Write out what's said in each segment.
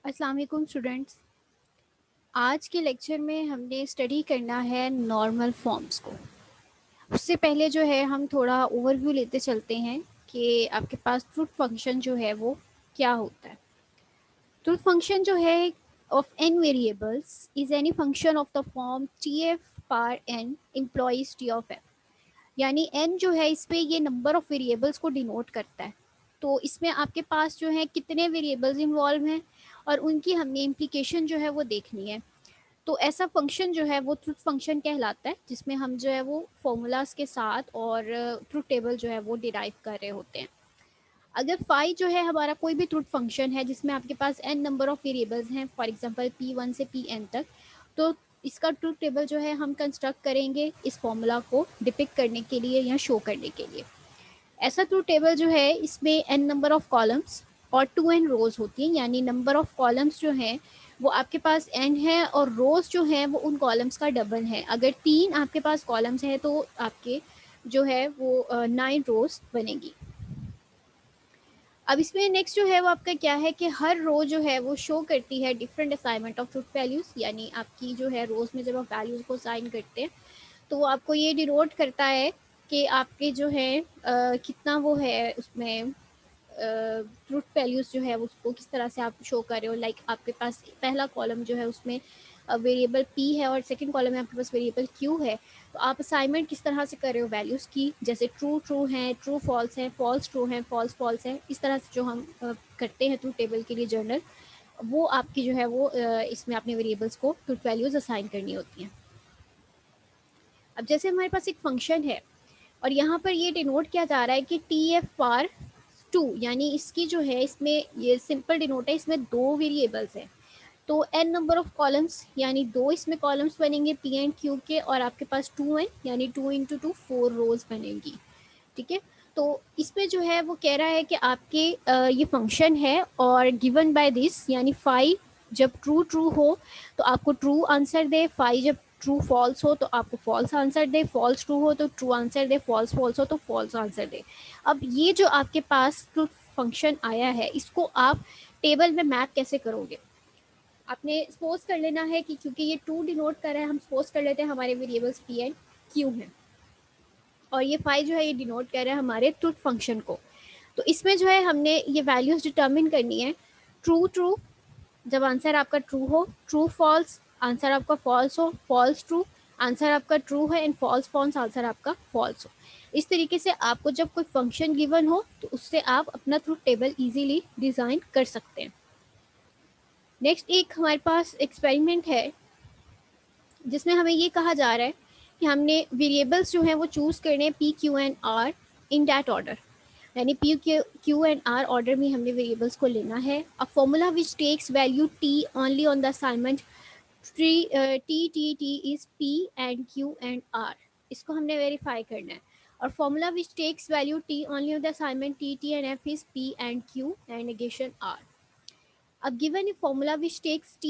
अस्सलाम वालेकुम स्टूडेंट्स। आज के लेक्चर में हमने स्टडी करना है नॉर्मल फॉर्म्स को। उससे पहले जो है हम थोड़ा ओवरव्यू लेते चलते हैं कि आपके पास ट्रुथ फंक्शन जो है वो क्या होता है। ट्रुथ फंक्शन जो है of n variables is any function of the form tf par n implies t of f। यानी n जो है इस पे ये नंबर ऑफ वेरिएबल्स को डिनोट करता है। तो इसमें आपके पास जो है कितने वेरिएबल्स इन्वॉल्व हैं और उनकी हमने इम्प्लीकेशन जो है वो देखनी है। तो ऐसा फंक्शन जो है वो ट्रुथ फंक्शन कहलाता है, जिसमें हम जो है वो फॉर्मूलाज के साथ और ट्रुथ टेबल जो है वो डिराइव कर रहे होते हैं। अगर फाई जो है हमारा कोई भी ट्रुथ फंक्शन है जिसमें आपके पास n नंबर ऑफ वेरिएबल्स हैं, फॉर एग्जांपल p1 से pn तक, तो इसका ट्रुथ टेबल जो है हम कंस्ट्रक्ट करेंगे इस फॉर्मूला को डिपिक्ट करने के लिए या शो करने के लिए। ऐसा ट्रुथ टेबल जो है इसमें n नंबर ऑफ कॉलम्स और 2n रोज होती हैं, यानी नंबर ऑफ कॉलम्स जो हैं वो आपके पास n है और रोज जो हैं वो उन कॉलम्स का डबल है। अगर 3 आपके पास कॉलम्स हैं तो आपके जो है वो 9 रोज बनेगी। अब इसमें नेक्स्ट जो है वो आपका क्या है कि हर रो जो है वो शो करती है different assignment of truth values, यानी आपकी जो है रोज में जब आप वैल्यूज को साइन करते हैं तो वो आपको ये डिनोट करता है कि आपके जो है कितना वो है उसमें ट्रुथ वैल्यूज जो है उसको किस तरह से आप शो कर रहे हो। लाइक आपके पास पहला कॉलम जो है उसमें वेरिएबल p है और सेकंड कॉलम में आपके पास वेरिएबल q है। तो आप असाइनमेंट किस तरह से कर रहे हो वैल्यूज़ की, जैसे ट्रू ट्रू है, ट्रू फॉल्स है, फॉल्स ट्रू है, फॉल्स फॉल्स है, इस तरह से जो हम करते हैं ट्रू टेबल के लिए जर्नल, वो आपकी जो है वो इसमें अपने वेरिएबल्स को ट्रुथ वैल्यूज असाइन करनी होती हैं। अब जैसे हमारे पास एक फंक्शन है और यहाँ पर ये डिनोट किया जा रहा है कि टी एफ पार 2, यानी इसकी जो है इसमें ये सिंपल डिनोट है, इसमें 2 वेरिएबल्स हैं। तो n नंबर ऑफ कॉलम्स यानी 2 इसमें कॉलम्स बनेंगे p एंड q के, और आपके पास 2n यानी 2 इंटू 2 4 रोज बनेंगी। ठीक है। तो इसमें जो है वो कह रहा है कि आपके ये फंक्शन है और गिवन बाय दिस, यानी फाई जब ट्रू ट्रू हो तो आपको ट्रू आंसर दे, फाई जब ट्रू फॉल्स हो तो आपको फॉल्स आंसर दे, फॉल्स ट्रू हो तो ट्रू आंसर दे, फॉल्स फॉल्स हो तो फॉल्स आंसर दे। अब ये जो आपके पास ट्रू फंक्शन आया है इसको आप टेबल में मैप कैसे करोगे। आपने सपोज कर लेना है कि क्योंकि ये टू डिनोट कर रहा है, हम सपोज कर लेते हैं हमारे वेरिएबल्स पी एंड क्यू हैं और ये फाइव जो है ये डिनोट कर रहा है हमारे ट्रुथ फंक्शन को। तो इसमें जो है हमने ये वैल्यूज डिटर्मिन करनी है। ट्रू ट्रू जब आंसर आपका ट्रू हो, ट्रू फॉल्स आंसर आपका फॉल्स हो, फॉल्स ट्रू आंसर आपका ट्रू है, एंड फॉल्स फॉल्स आंसर आपका फॉल्स हो। इस तरीके से आपको जब कोई फंक्शन गिवन हो तो उससे आप अपना ट्रुथ टेबल इजीली डिज़ाइन कर सकते हैं। नेक्स्ट एक हमारे पास एक्सपेरिमेंट है जिसमें हमें ये कहा जा रहा है कि हमने वेरिएबल्स जो हैं वो चूज़ करने P Q and R in that order, यानी P Q and R order में हमने वेरिएबल्स को लेना है। A formula which takes value T only on the assignment T T T is P and Q and R, इसको हमने verify करना है। और formula which takes value T only on the assignment T T and F is P and Q and negation R. Given a formula which takes t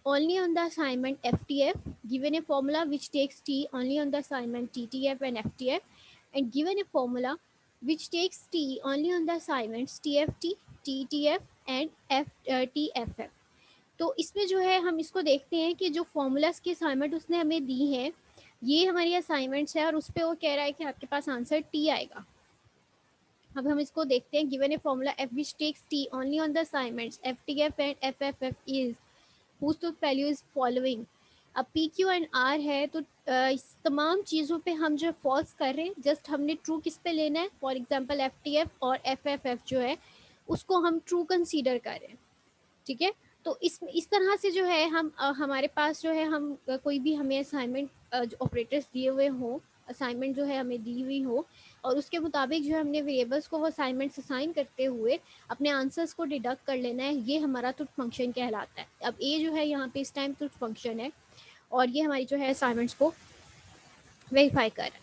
only on the assignment ftf, given a formula which takes t only on the assignment ttf and ftf, and given a formula which takes t only on the assignments tft, ttf and tff। तो इसमें जो है हम इसको देखते हैं कि जो फॉर्मूलाज की असाइनमेंट उसने हमें दी है ये हमारी असाइनमेंट्स है और उस पर वो कह रहा है कि आपके पास आंसर टी आएगा। अब हम इसको देखते हैं। Given a formula F which takes T only on the assignments F T F and F F F is whose truth value is following। अब पी क्यू एंड आर है तो इस तमाम चीज़ों पे हम जो फॉल्स कर रहे हैं, जस्ट हमने ट्रू किस पे लेना है, for example F T F और एफ एफ एफ जो है उसको हम ट्रू कंसीडर कर रहे हैं। ठीक है। तो इस तरह से जो है हम हमारे पास जो है हम कोई भी हमें असाइनमेंट जो ऑपरेटर्स दिए हुए हों, असाइनमेंट जो है हमें दी हुई हो और उसके मुताबिक जो है हमने वेरिएबल्स को वो असाइनमेंट्स असाइन करते हुए अपने आंसर्स को डिडक्ट कर लेना है, ये हमारा ट्रुथ फंक्शन कहलाता है। अब ए जो है यहाँ पे इस टाइम ट्रुथ फंक्शन है और ये हमारी जो है असाइनमेंट्स को वेरीफाई कर रहा है।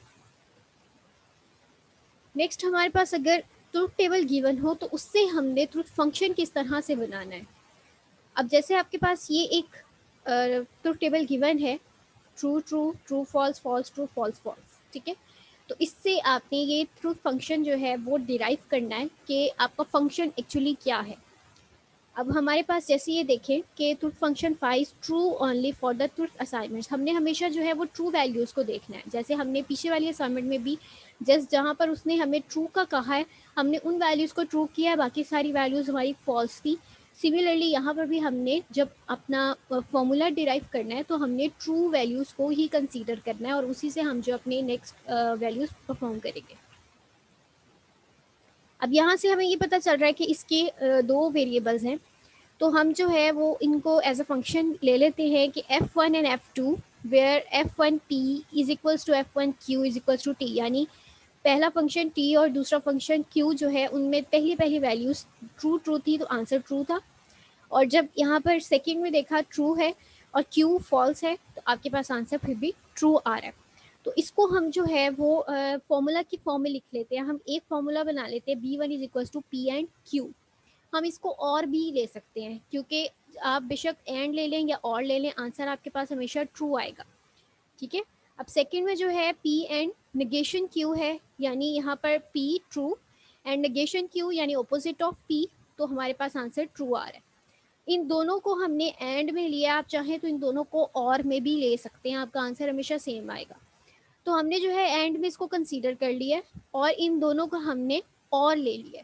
नेक्स्ट हमारे पास अगर ट्रुथ टेबल गिवन हो तो उससे हमने ट्रुथ फंक्शन किस तरह से बनाना है। अब जैसे आपके पास ये एक ट्रुथ टेबल गिवन है, true true, true false, false true, false false. ठीक है। तो इससे आपने ये ट्रूथ फंक्शन जो है वो डिराइव करना है कि आपका फंक्शन एक्चुअली क्या है। अब हमारे पास जैसे ये देखें कि truth function phi is true only for the truth assignments, हमने हमेशा जो है वो ट्रू वैल्यूज़ को देखना है। जैसे हमने पीछे वाली असाइनमेंट में भी जस्ट जहाँ पर उसने हमें ट्रू का कहा है हमने उन वैल्यूज़ को ट्रू किया है, बाकी सारी वैल्यूज़ हमारी फॉल्स थी। सिमिलरली यहाँ पर भी हमने जब अपना फॉर्मूला डिराइव करना है तो हमने ट्रू वैल्यूज़ को ही कंसीडर करना है और उसी से हम जो अपने नेक्स्ट वैल्यूज़ परफॉर्म करेंगे। अब यहाँ से हमें ये पता चल रहा है कि इसके दो वेरिएबल्स हैं, तो हम जो है वो इनको एज अ फंक्शन ले लेते हैं कि f1 and f2 where f1 p is equals to f1 q is equals to t, यानी पहला फंक्शन t और दूसरा फंक्शन q जो है उनमें पहली पहली वैल्यूज ट्रू ट्रू थी तो आंसर ट्रू था, और जब यहाँ पर सेकेंड में देखा ट्रू है और q फॉल्स है तो आपके पास आंसर फिर भी ट्रू आ रहा है। तो इसको हम जो है वो फॉर्मूला की फॉर्म में लिख लेते हैं। हम एक फॉर्मूला बना लेते हैं b1 is equals to p and q। हम इसको और भी ले सकते हैं क्योंकि आप बेशक एंड ले लें या और ले लें आंसर आपके पास हमेशा ट्रू आएगा। ठीक है, अब सेकंड में जो है p एंड नेगेशन q है, यानी यहाँ पर p true and negation q यानी ऑपोजिट ऑफ p, तो हमारे पास आंसर ट्रू आ रहा है। इन दोनों को हमने एंड में लिया, आप चाहें तो इन दोनों को और में भी ले सकते हैं, आपका आंसर हमेशा सेम आएगा। तो हमने जो है एंड में इसको कंसीडर कर लिया और इन दोनों को हमने और ले लिया।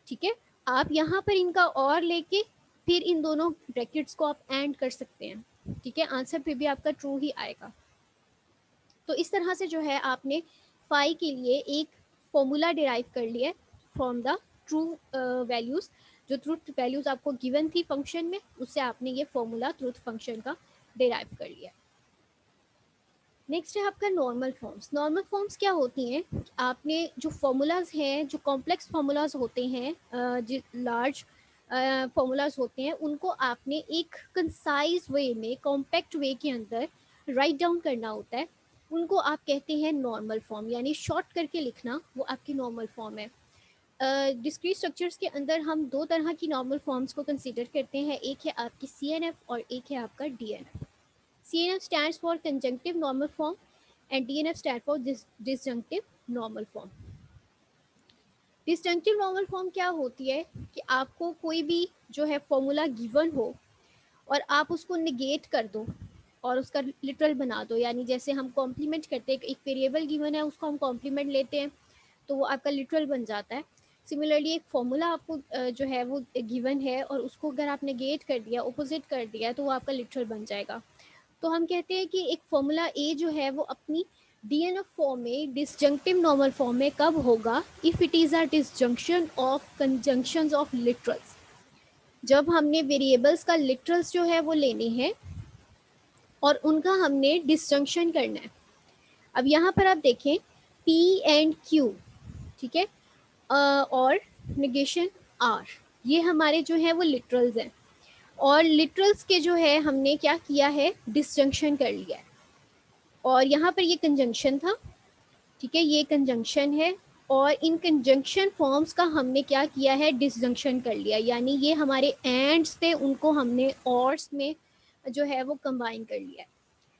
ठीक है, आप यहाँ पर इनका और लेके फिर इन दोनों ब्रैकेट्स को आप एंड कर सकते हैं। ठीक है, आंसर फिर भी आपका ट्रू ही आएगा। तो इस तरह से जो है आपने फाई के लिए एक फॉर्मूला डिराइव कर लिया फ्रॉम द ट्रू वैल्यूज़। जो ट्रूथ वैल्यूज़ आपको गिवन थी फंक्शन में उससे आपने ये फॉर्मूला ट्रूथ फंक्शन का डिराइव कर लिया। नेक्स्ट है आपका नॉर्मल फॉर्म्स। नॉर्मल फॉर्म्स क्या होती हैं, आपने जो फॉर्मूलाज हैं, जो कॉम्प्लेक्स फार्मूलाज होते हैं, जो लार्ज फार्मूलाज होते हैं, उनको आपने एक कंसाइज वे में कॉम्पैक्ट वे के अंदर राइट डाउन करना होता है। उनको आप कहते हैं नॉर्मल फॉर्म, यानी शॉर्ट करके लिखना, वो आपकी नॉर्मल फॉर्म है। डिस्क्रीट स्ट्रक्चर्स के अंदर हम दो तरह की नॉर्मल फॉर्म्स को कंसिडर करते हैं, एक है आपकी CNF और एक है आपका DNF। CNF stands for conjunctive normal form and DNF stands for disjunctive normal form। Disjunctive normal form क्या होती है कि आपको कोई भी जो है फॉर्मूला गिवन हो और आप उसको निगेट कर दो और उसका लिटरल बना दो, यानी जैसे हम कॉम्प्लीमेंट करते हैं, एक वेरिएबल गिवन है उसको हम कॉम्प्लीमेंट लेते हैं तो वो आपका लिटरल बन जाता है। सिमिलरली एक फॉर्मूला आपको जो है वो गिवन है और उसको अगर आप नेगेट कर दिया, अपोजिट कर दिया, तो वो आपका लिटरल बन जाएगा। तो हम कहते हैं कि एक फॉर्मूला ए जो है वो अपनी DNF फॉर्म में डिसजंक्टिव नॉर्मल फॉर्म में कब होगा, if it is a disjunction of conjunctions of literals. जब हमने वेरिएबल्स का लिटरल्स जो है वो लेने हैं और उनका हमने डिसजंक्शन करना है। अब यहाँ पर आप देखें P एंड Q, ठीक है, और नेगेशन R, ये हमारे जो है वो लिटरल्स हैं और लिटरल्स के जो है हमने क्या किया है, डिसजंक्शन कर लिया है। और यहाँ पर ये कंजंक्शन था, ठीक है, ये कंजंक्शन है और इन कंजंक्शन फॉर्म्स का हमने क्या किया है, डिसजंक्शन कर लिया, यानी ये हमारे एंड्स थे उनको हमने ऑर्स में जो है वो कंबाइन कर लिया।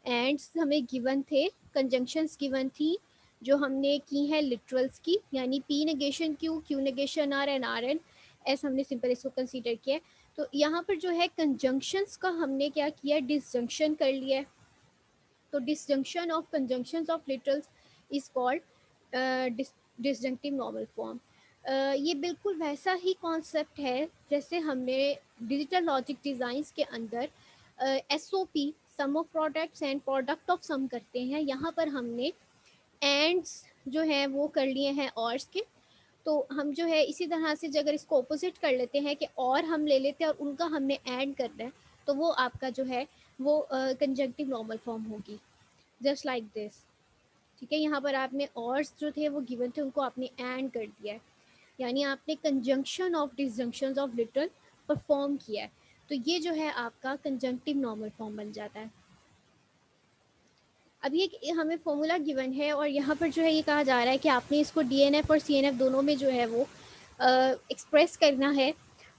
एंड्स हमें गिवन थे, कंजंक्शंस गिवन थी जो हमने की है लिटरल्स की, यानी P negation Q, Q negation R and R N S हमने सिंपल इसको कंसीडर किया। तो यहाँ पर जो है कंजंक्शंस का हमने क्या किया, डिसजंक्शन कर लिया है। तो disjunction of conjunctions of literals is called disjunctive normal form. ये बिल्कुल वैसा ही कॉन्सेप्ट है जैसे हमने डिजिटल लॉजिक डिज़ाइंस के अंदर SOP sum of products and product of sum करते हैं। यहाँ पर हमने एंड्स जो है वो कर लिए हैं ऑर्स के, तो हम जो है इसी तरह से अगर इसको ऑपोजिट कर लेते हैं कि और हम ले लेते हैं और उनका हमने एंड करना है, तो वो आपका जो है वो कंजंक्टिव नॉर्मल फॉर्म होगी, जस्ट लाइक दिस। ठीक है, यहाँ पर आपने ऑर्स जो थे वो गिवन थे उनको आपने एंड कर दिया है, यानी आपने conjunction of disjunction of literal perform किया है, तो ये जो है आपका कंजंक्टिव नॉर्मल फॉर्म बन जाता है। अब ये हमें फॉर्मूला गिवन है और यहाँ पर जो है ये कहा जा रहा है कि आपने इसको DNF और CNF दोनों में जो है वो एक्सप्रेस करना है।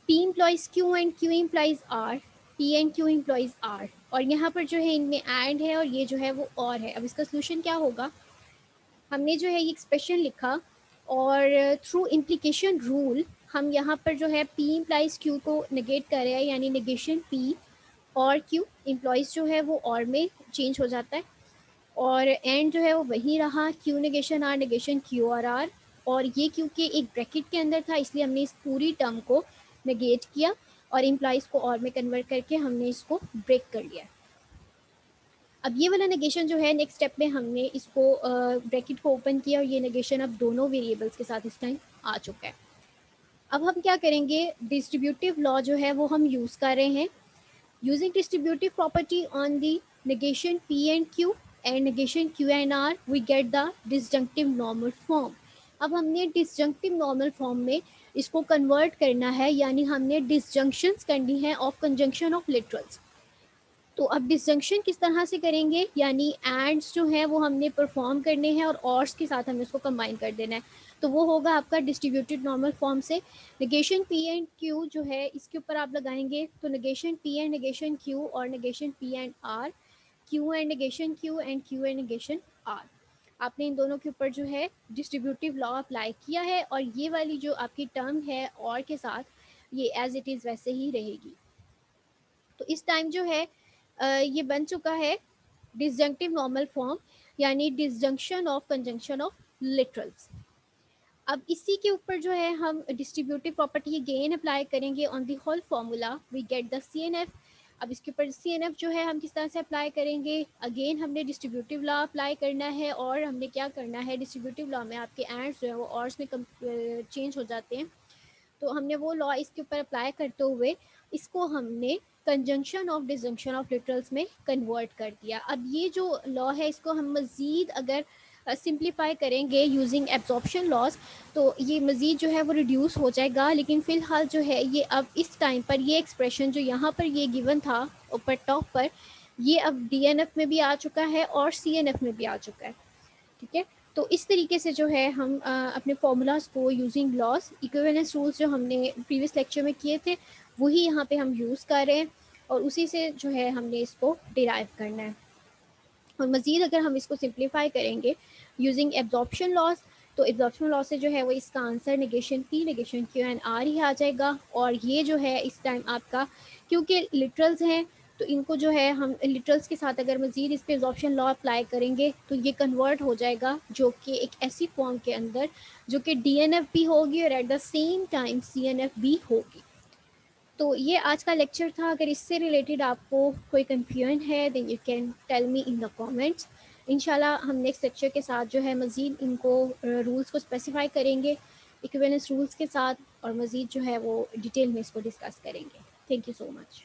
P employees Q and Q employees R, P and Q employees R, और यहाँ पर जो है इनमें एंड है और ये जो है वो और है। अब इसका सोल्यूशन क्या होगा, हमने जो है ये एक्सप्रेशन लिखा और थ्रू इम्प्लीकेशन रूल हम यहाँ पर जो है P इम्प्लाइज Q को नेगेट कर रहे हैं, यानी नेगेशन P और Q। इम्प्लॉइज जो है वो और में चेंज हो जाता है, और एंड जो है वो वही रहा, Q negation R negation Q और R। और ये क्योंकि एक ब्रैकेट के अंदर था, इसलिए हमने इस पूरी टर्म को नेगेट किया और इम्प्लाइज को और में कन्वर्ट करके हमने इसको ब्रेक कर लिया। अब ये वाला नेगेशन जो है नेक्स्ट स्टेप में हमने इसको ब्रैकेट को ओपन किया और ये नेगेशन अब दोनों वेरिएबल्स के साथ इस टाइम आ चुका है। अब हम क्या करेंगे, डिस्ट्रीब्यूटिव लॉ जो है वो हम यूज़ कर रहे हैं। Using distributive property on the negation P and Q and negation Q and R, we get the disjunctive normal form। अब हमने डिसजंक्टिव नॉर्मल फॉर्म में इसको कन्वर्ट करना है, यानी हमने डिसजंक्शंस करनी है ऑफ कंजंक्शन ऑफ लिटरल्स। तो अब डिसजंक्शन किस तरह से करेंगे, यानी एंड्स जो है वो हमने परफॉर्म करने हैं और ऑर्स के साथ हमें उसको कंबाइन कर देना है। तो वो होगा आपका डिस्ट्रीब्यूटेड नॉर्मल फॉर्म से। नेगेशन P एंड Q जो है इसके ऊपर आप लगाएंगे, तो negation P and negation Q और negation P and R, Q and negation Q and Q and negation R। आपने इन दोनों के ऊपर जो है डिस्ट्रीब्यूटिव लॉ अप्लाई किया है, और ये वाली जो आपकी टर्म है और के साथ, ये एज इट इज़ वैसे ही रहेगी। तो इस टाइम जो है ये बन चुका है डिसजंक्टिव नॉर्मल फॉर्म, यानी disjunction of conjunction of literals. अब इसी के ऊपर जो है हम डिस्ट्रीब्यूटिव प्रॉपर्टी अगेन अप्लाई करेंगे on the whole formula, we get the CNF। अब इसके ऊपर CNF जो है हम किस तरह से अप्लाई करेंगे, अगेन हमने डिस्ट्रीब्यूटिव लॉ अप्लाई करना है, और हमने क्या करना है, डिस्ट्रीब्यूटिव लॉ में आपके एंड्स जो है वो ऑर्स में चेंज हो जाते हैं। तो हमने वो लॉ इसके ऊपर अप्लाई करते हुए इसको हमने conjunction of disjunction of literals में कन्वर्ट कर दिया। अब ये जो लॉ है इसको हम मज़ीद अगर सिंप्लीफाई करेंगे यूजिंग एब्जॉर्प्शन लॉज, तो ये मज़ीद जो है वो रिड्यूस हो जाएगा। लेकिन फ़िलहाल जो है ये अब इस टाइम पर ये एक्सप्रेशन जो यहाँ पर ये गिवन था ऊपर टॉप पर, ये अब DNF में भी आ चुका है और CNF में भी आ चुका है। ठीक है, तो इस तरीके से जो है हम अपने फार्मूलाज को यूजिंग लॉस इक्विवेलेंस रूल्स जो हमने प्रीवियस लेक्चर में किए थे वही यहाँ पे हम यूज़ कर रहे हैं, और उसी से जो है हमने इसको डिराइव करना है। और मज़ीद अगर हम इसको सिंप्लीफाई करेंगे यूजिंग एब्जॉर्प्शन लॉस, तो एब्जॉर्प्शन लॉस से जो है वो इसका answer negation P negation Q and R ही आ जाएगा। और ये जो है इस टाइम आपका, क्योंकि लिटरल्स हैं तो इनको जो है हम लिटरल्स के साथ अगर मज़ीद इस पर एब्जॉर्प्शन लॉ अप्लाई करेंगे तो ये कन्वर्ट हो जाएगा, जो कि एक ऐसी फॉर्म के अंदर जो कि DNF भी होगी और at the same time CNF भी होगी। तो ये आज का लेक्चर था। अगर इससे रिलेटेड आपको कोई कन्फ्यूजन है then you can tell me in the comments. इंशाल्लाह हम नेक्स्ट लेक्चर के साथ जो है मज़ीद इनको रूल्स को स्पेसिफाई करेंगे इक्विवेलेंस रूल्स के साथ, और मज़ीद जो है वो डिटेल में इसको डिस्कस करेंगे। Thank you so much.